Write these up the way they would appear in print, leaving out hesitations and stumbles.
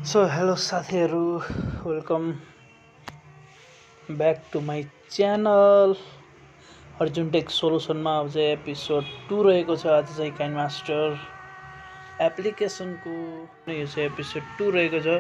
So hello साथीहरू, welcome back to my channel Arjun tech सोल्युसनमा। अब चाहिँ एपिसोड 2 रहेको छ। आज चाहिँ काइनमास्टर एप्लिकेसनको यो चाहिँ एपिसोड 2 रहेको छ।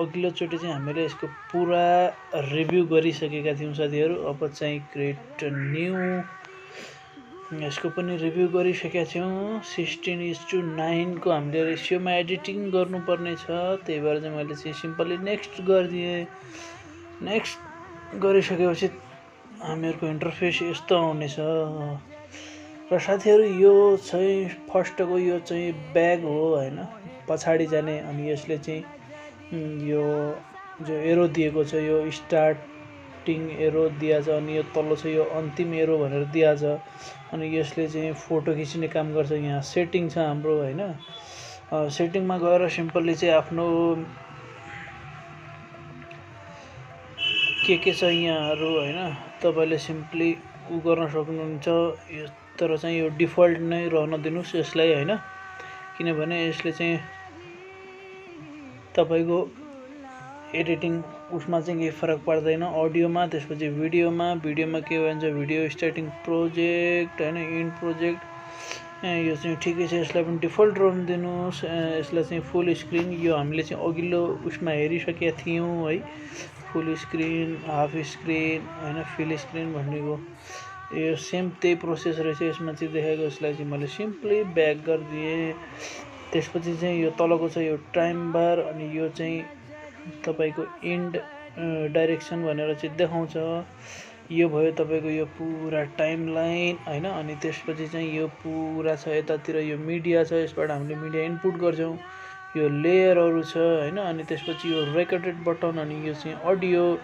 अघिल्लोचोटि चाहिँ हामीले यसको पुरा रिभ्यू गरिसकेका थियौँ साथीहरू। अब चाहिँ क्रिएट न्यू यसको पनि रिभ्यू गरिसकेका थियौँ। 16:9 को हामीले रेसियोमा एडिटिङ गर्नुपर्ने छ, त्यही भएर चाहिँ मैले चाहिँ सिम्पली नेक्स्ट गरिदिएँ। नेक्स्ट गरिसकेपछि हामीहरूको इन्टरफेस यस्तो आउनेछ। र साथीहरू, यो चाहिँ फर्स्टको यो चाहिँ ब्याग हो हैन, पछाडि जाने। अनि यसले चाहिँ यो जो एरो दिएको छ यो स्टार्टिङ एरो दिएको छ, अनि यो तल्लो चाहिँ यो अन्तिम एरो भनेर दिएको छ। अनि यसले चाहिँ फोटो खिच्ने काम गर्छ। यहाँ सेटिङ छ हाम्रो हैन। सेटिङमा गएर सिम्पली चाहिँ आफ्नो के छ यहाँहरू हैन, तपाईले सिम्पली गर्न सक्नुहुन्छ। तर चाहिँ यो डिफल्ट नै रहन दिनुस् यसलाई हैन, किनभने यसले चाहिँ तपाईको एडिटिङ उसमा चाहिँ केही फरक पर्दैन। अडियोमा, त्यसपछि भिडियोमा के भन्छ भिडियो स्टार्टिङ प्रोजेक्ट हैन, इन्ड प्रोजेक्ट, यो चाहिँ ठिकै छ। यसलाई पनि डिफल्ट रहन दिनुस्। यसलाई चाहिँ फुल स्क्रिन, यो हामीले चाहिँ अघिल्लो उसमा हेरिसकेका थियौँ है। फुल स्क्रिन, हाफ स्क्रिन हैन, फिल स्क्रिन भन्नेको यो सेम त्यही प्रोसेस रहेछ यसमा चाहिँ देखाएको। यसलाई चाहिँ मैले सिम्पली ब्याक गरिदिएँ। त्यसपछि चाहिँ यो तलको छ यो टाइम बार, अनि यो चाहिँ तपाईको इन्ड डाइरेक्सन भनेर चाहिँ देखाउँछ। यो भयो तपाईको यो पुरा टाइमलाइन हैन। अनि त्यसपछि चाहिँ यो पुरा छ यतातिर यो मिडिया छ, यसबाट हामीले मिडिया इनपुट गर्छौं। यो लेयरहरु छ हैन। अनि त्यसपछि यो रेकर्डेड बटन, अनि यो चाहिँ अडियो,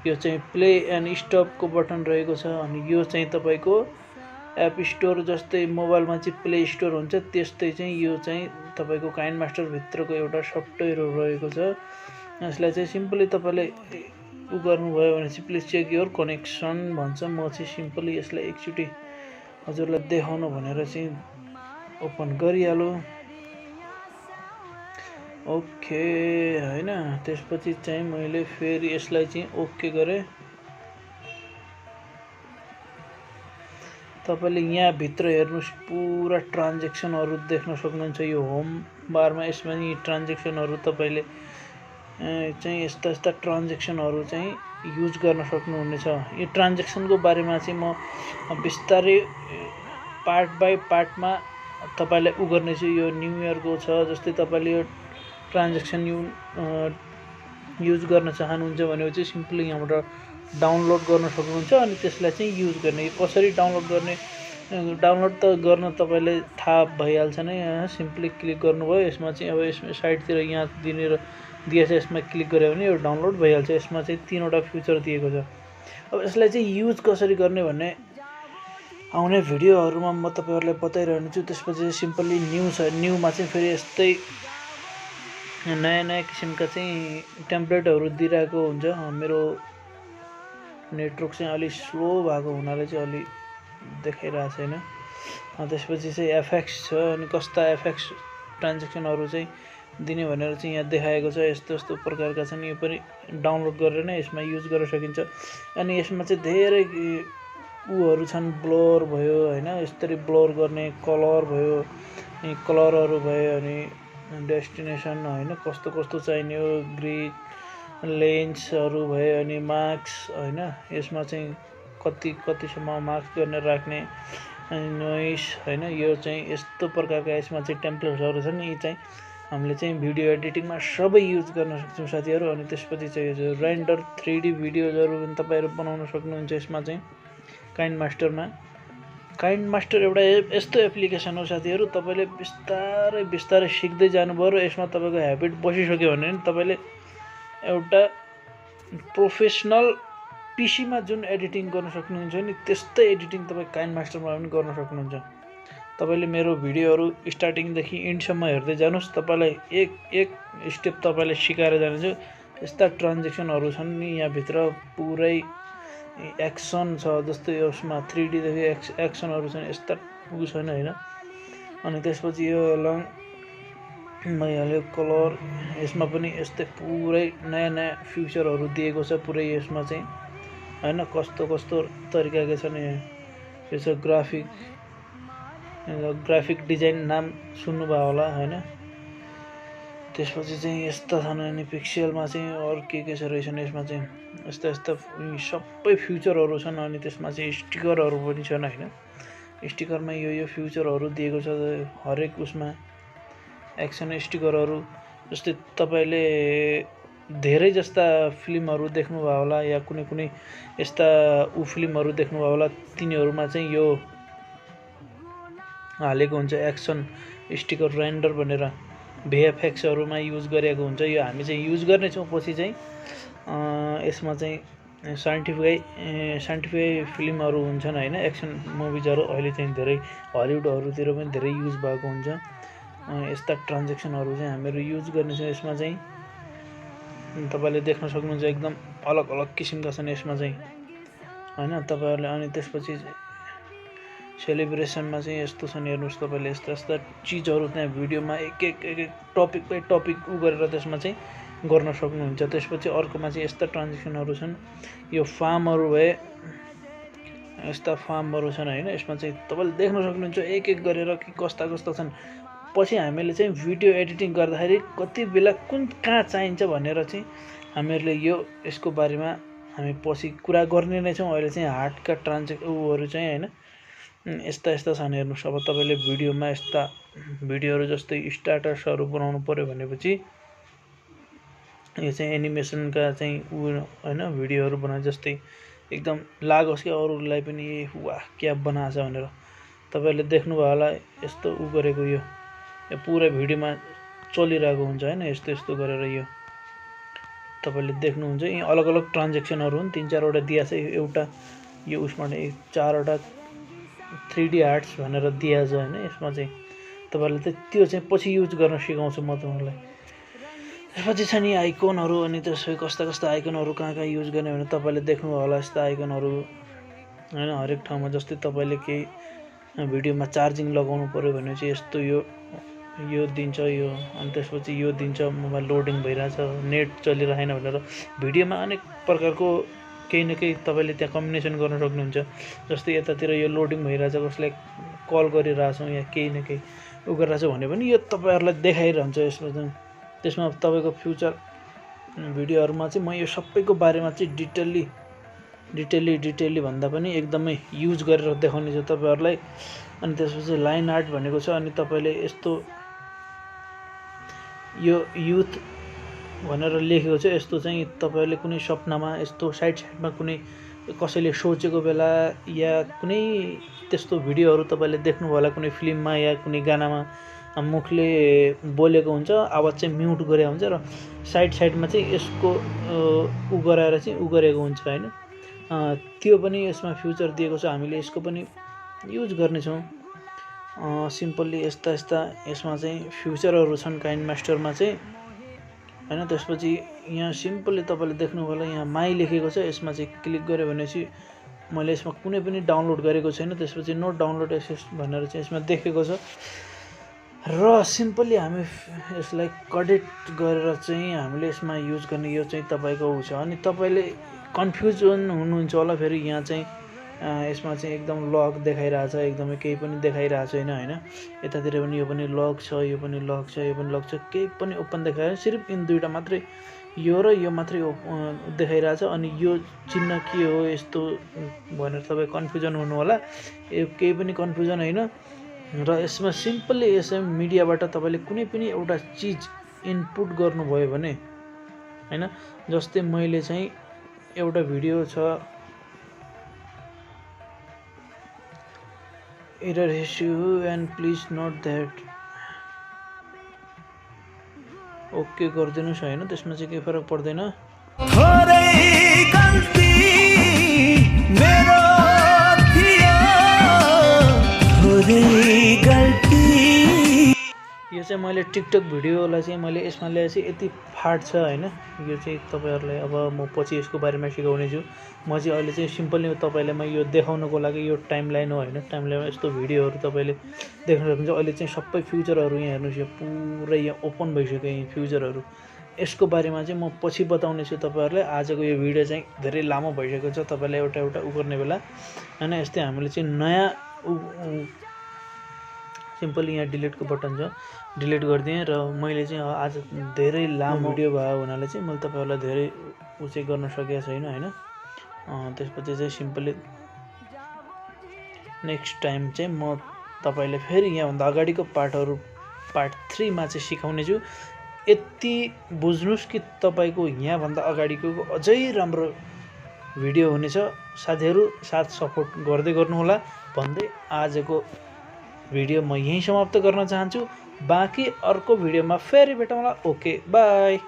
यो चाहिँ प्ले एन्ड स्टप को बटन रहेको छ। अनि यो चाहिँ तपाईको एप स्टोर जस्तै मोबाइलमा चाहिँ प्ले स्टोर हुन्छ त्यस्तै चाहिँ यो चाहिँ तपाईको काइनमास्टर भित्रको एउटा सफ्टवेयर रहेको छ। यसलाई चाहिँ सिम्पली तपाईले उ गर्नुभयो भने चाहिँ प्लिज चेक योर कनेक्सन भन्छ। म चाहिँ सिम्पली यसलाई एकचोटी हजुरलाई देखाउन भनेर चाहिँ ओपन गरिहालु। ओके हैन। त्यसपछि चाहिँ मैले फेरि यसलाई चाहिँ ओके गरे। तपाईले यहाँ भित्र हेर्नुस् पुरा ट्रान्ज्याक्सनहरु देख्न सक्नुहुन्छ। यो होम बारमा यसमा नि ट्रान्ज्याक्सनहरु तपाईले चाहिँ यस्ता ट्रान्ज्याक्सनहरु चाहिँ युज गर्न सक्नुहुनेछ। यो ट्रान्ज्याक्सनको बारेमा चाहिँ म बिस्तारै पार्ट बाइ पार्टमा तपाईलाई उ गर्ने छु। यो न्यू इयरको छ, जस्तै तपाईले यो ट्रान्ज्याक्सन युज गर्न चाहनुहुन्छ भने चाहिँ सिम्पली यहाँबाट डाउनलोड गर्न सक्नुहुन्छ। अनि त्यसलाई चाहिँ युज गर्ने कसरी डाउनलोड गर्ने, डाउनलोड त गर्न तपाईले थाहा भइहाल्छ नै। सिम्पली क्लिक गर्नुभयो यसमा चाहिँ, अब यसमा साइडतिर यहाँ दिएको छ, यसमा क्लिक गरे भने यो डाउनलोड भइहाल्छ। यसमा चाहिँ 3 वटा फिचर दिएको छ। अब यसलाई चाहिँ युज कसरी गर्ने भन्ने आउने भिडियोहरुमा म तपाईहरुलाई बताइरहने छु। त्यसपछि सिम्पली न्यू छ, न्यूमा चाहिँ फेरि यस्तै नयाँ किसिमका चाहिँ टेम्प्लेटहरु दिइराको हुन्छ। मेरो नेटवर्क चाहिँ अलि स्लो भएको हुनाले चाहिँ अलि देखाइरहेको छैन। त्यसपछि चाहिँ एफएक्स छ, अनि कस्ता एफएक्स ट्रान्ज्याक्सनहरु चाहिँ दिने भनेर चाहिँ यहाँ देखाएको छ। यस्तो प्रकारका छन्। यो पनि डाउनलोड गरेर नै यसमा युज गर्न सकिन्छ। अनि यसमा चाहिँ धेरै उहरु छन्। ब्लर भयो हैन, यसरी ब्लर गर्ने, कलर भयो, अनि कलरहरु भयो, अनि डेस्टिनेसन हैन, कस्तो चाहिने हो, ग्रिड लेन्सहरु भयो, अनि मार्क्स हैन, यसमा चाहिँ कतिसम्म मार्क्स गर्ने राख्ने, अनि नोइज हैन। यो चाहिँ यस्तो प्रकारका यसमा चाहिँ टेम्प्लेट्सहरु छन्। यी चाहिँ हामीले चाहिँ भिडियो एडिटिङमा सबै युज गर्न सक्छौं साथीहरु। अनि त्यसपछि चाहिँ यो रेन्डर 3D भिडियोजहरु पनि तपाईहरु बनाउन सक्नुहुन्छ। यसमा चाहिँ काइनमास्टरमा काइनमास्टर एउटा यस्तो एप्लिकेसन हो साथीहरु, तपाईले बिस्तारै सिक्दै जानुभयो र यसमा तपाईको ह्याबिट बसिसक्यो भने तपाईले एउटा प्रोफेसनल पीसीमा जुन एडिटिङ गर्न सक्नुहुन्छ नि त्यस्तै एडिटिङ तपाई काइनमास्टरमा पनि गर्न सक्नुहुन्छ। तपाईले मेरो भिडियोहरु स्टार्टिङ देखि एन्ड सम्म हेर्दै जानुस्, तपाईलाई एक स्टेप तपाईलाई सिकाएर जान्छु। यस्ता ट्रान्ज्याक्सनहरु छन् नि यहाँ भित्र, पुरै एक्सन छ, जस्तै यसमा 3D देखि एक्सनहरु छन्, यस्ता उ छन् हैन। अनि त्यसपछि यो भइहाल्यो। कलर यसमा पनि यस्तै पुरै नयाँ नयाँ फिचरहरू दिएको छ पुरै यसमा चाहिँ हैन। कस्तो कस्तो तरिकाको छ नि, यो छ ग्राफिक डिजाइन, नाम सुन्नुभयो होला हैन। त्यसपछि चाहिँ यस्ता छन्। अनि पिक्सेलमा चाहिँ अरू के छ रहेछन् यसमा चाहिँ यस्ता यस्ता सबै फ्युचरहरू छन्। अनि त्यसमा चाहिँ स्टिकरहरू पनि छन् हैन। स्टिकरमा यो फ्युचरहरू दिएको छ हरेक उसमा। एक्सन स्टिकरहरू जस्तै तपाईले धेरै जस्ता फिल्महरू देख्नुभयो होला या कुनै कुनै यस्ता फिल्महरू देख्नुभयो होला, तिनीहरूमा चाहिँ यो हालेको हुन्छ एक्सन स्टिकर रेन्डर भनेर, भिएफएक्सहरूमा युज गरेको हुन्छ। यो हामी चाहिँ युज गर्नेछौँ पछि चाहिँ। यसमा चाहिँ साइन्टिफिक फिल्महरू हुन्छन् हैन, एक्सन मुभिजहरू अहिले चाहिँ धेरै हलिउडहरूतिर पनि धेरै युज भएको हुन्छ। यस्ता ट्रान्जेक्सनहरू चाहिँ हामीहरू युज गर्नेछौँ यसमा चाहिँ। तपाईले देख्न सक्नुहुन्छ एकदम अलग अलग किसिमका छन् यसमा चाहिँ हैन तपाईहरुले। अनि त्यसपछि सेलिब्रेसनमा चाहिँ यस्तो छन्, हेर्नुस् तपाईले यस्ता यस्ता चीजहरू त्यहाँ भिडियोमा एक एक टपिक बाइ टपिक गरेर त्यसमा चाहिँ गर्न सक्नुहुन्छ। त्यसपछि अर्कोमा चाहिँ यस्ता ट्रान्जेक्सनहरू छन्। यो फार्महरू भए यस्ता फार्महरू छन् हैन। यसमा चाहिँ तपाईले देख्न सक्नुहुन्छ एक एक गरेर कि कस्ता कस्ता छन्। पछि हामीले चाहिँ भिडियो एडिटिङ गर्दाखेरि कति बेला कहाँ चाहिन्छ भनेर चाहिँ हामीहरूले यसको बारेमा हामी पछि कुरा गर्ने नै छौँ। अहिले चाहिँ हार्डका ट्रान्जेक्सनहरू चाहिँ हैन यस्ता यस्ता छन्। हेर्नुस् अब तपाईले भिडियोमा यस्ता भिडियोहरू जस्तै स्टाटसहरू बनाउनु पर्यो भनेपछि यो चाहिँ एनिमेसनका चाहिँ हैन भिडियोहरू बनाए जस्तै एकदम लागोस् कि अरूलाई पनि वाह क्या बनाएछ भनेर। तपाईले देख्नुभयो होला यस्तो गरेको यो पुरै भिडियोमा चलिरहेको हुन्छ हैन। यस्तो यस्तो गरेर यो तपाईले देख्नुहुन्छ। यी अलग अलग ट्रान्जेक्सनहरू हुन्, 3-4 वटा दिया छ। एउटा यो उसमा 4 वटा 3D आर्ट्स भनेर दिया छ हैन। यसमा चाहिँ तपाईले त्यो चाहिँ पछि युज गर्न सिकाउँछु म तपाईलाई। त्यसपछि छ नि आइकनहरू। अनि त्यसपछि कस्ता कस्ता आइकनहरू कहाँ युज गर्ने भने तपाईले देख्नुभयो होला यस्ता आइकनहरू हैन हरेक ठाउँमा। जस्तै तपाईले केही भिडियोमा चार्जिङ लगाउनु पर्यो भने चाहिँ यस्तो यो दिन्छ यो। अनि त्यसपछि यो दिन्छ मोबाइल लोडिङ भइरहेछ, नेट चलिरहेन भनेर भिडियोमा अनेक प्रकारको केही न केही तपाईले त्यहाँ कम्बिनेसन गर्न सक्नुहुन्छ। जस्तै यतातिर यो लोडिङ भइरहेछ, कसलाई कल गरिरहेछौँ या केही न केही गरिरहेछ भने पनि यो तपाईहरुलाई देखाइरहन्छ यसमा चाहिँ। त्यसमा तपाईको फ्युचर भिडियोहरुमा चाहिँ म यो सबैको बारेमा चाहिँ डिटेलली भन्दा पनि एकदमै युज गरेर देखाउने छु तपाईहरुलाई। अनि त्यसपछि लाइन आर्ट भनेको छ। अनि तपाईले यस्तो यो युथ भनेर लेखेको छ, यस्तो चाहिँ तपाईले कुनै सपनामा यस्तो साइडमा कुनै कसैले सोचेको बेला या कुनै त्यस्तो भिडियोहरु तपाईले देख्नुभयो होला कुनै फिल्ममा या कुनै गानामा मुखले बोलेको हुन्छ, आवाज चाहिँ म्युट गरे हुन्छ र साइडमा चाहिँ यसको गराएर चाहिँ गरेको हुन्छ हैन। त्यो पनि यसमा फ्युचर दिएको छ। हामीले यसको पनि युज गर्ने छौं। सिम्पली यस्ता यसमा चाहिँ फ्युचरहरू छन् काइनमास्टरमा चाहिँ हैन। त्यसपछि यहाँ सिम्पली तपाईले देख्नुभयो होला यहाँ माई लेखेको छ। यसमा चाहिँ क्लिक गरे भनेपछि मैले यसमा कुनै पनि डाउनलोड गरेको छैन। त्यसपछि नो डाउनलोड एक्सेस भनेर चाहिँ यसमा देखेको छ। र सिम्पली हामी यसलाई कडेट गरेर चाहिँ हामीले यसमा युज गर्ने यो चाहिँ तपाईको हो छ। अनि तपाईले कन्फ्युजन हुनुहुन्छ होला फेरि यहाँ चाहिँ यसमा चाहिँ एकदम लग देखाइरहेछ, एकदमै केही पनि देखाइरहेको छैन हैन। यतातिर पनि यो पनि लग छ, यो पनि लग छ, यो पनि लग छ, केही पनि ओपन देखाइरहेछ। सिर्फ इन दुईटा मात्रै यो र यो मात्रै देखाइरहेछ। अनि यो चिन्ह के हो यस्तो भनेर तपाई कन्फ्युजन हुनु होला। यो केही पनि कन्फ्युजन हैन। र यसमा सिम्पली यसमा मिडियाबाट तपाईले कुनै पनि एउटा चीज इनपुट गर्नुभयो भने हैन। जस्तै मैले चाहिँ एउटा भिडियो छ error issue and please note that okay गर्दिनुस् हैन। त्यसमा चाहिँ केही फरक पर्दैन। यो यो चाहिँ मैले टिकटक भिडियोलाई चाहिँ मैले यसमा ल्याए चाहिँ यति फाट छ हैन। यो चाहिँ तपाईहरुलाई अब म पछि यसको बारेमा सिकाउने छु। म चाहिँ अहिले चाहिँ सिम्पली तपाईलाई म यो देखाउनको लागि यो टाइमलाइन हो हैन। टाइमलाइनमा यस्तो भिडियोहरु तपाईले देख्न सक्नुहुन्छ। अहिले चाहिँ सबै फ्युचरहरु यहाँ हेर्नुस्, यो पुरै यहाँ ओपन भइसक्यो यी फ्युचरहरु। यसको बारेमा चाहिँ म पछि बताउने छु तपाईहरुलाई। आजको यो भिडियो चाहिँ धेरै लामो भइसकेको छ। तपाईलाई एउटा एउटा गर्ने बेला हैन। यस्तै हामीले चाहिँ नयाँ सिम्पली यहाँ डिलिटको बटन छ, डिलिट गरिदिएँ र मैले चाहिँ आज धेरै लामो भिडियो भयो हुनाले चाहिँ मैले तपाईहरुलाई धेरै चाहिँ गर्न सकेको छैन हैन। त्यसपछि चाहिँ सिम्पली नेक्स्ट टाइम चाहिँ म तपाईलाई फेरि यहाँ भन्दा अगाडिको पार्टहरु पार्ट 3 मा चाहिँ सिकाउने छु। यति बुझ्नुस् कि तपाईको यहाँ भन्दा अगाडिको अझै राम्रो भिडियो हुनेछ। साथीहरु साथ सपोर्ट गर्दै गर्नु होला भन्दै आजको भिडियो म यही समाप्त गर्न चाहन्छु। बाँकी अर्को भिडियोमा फेरि भेटौँला। Okay bye.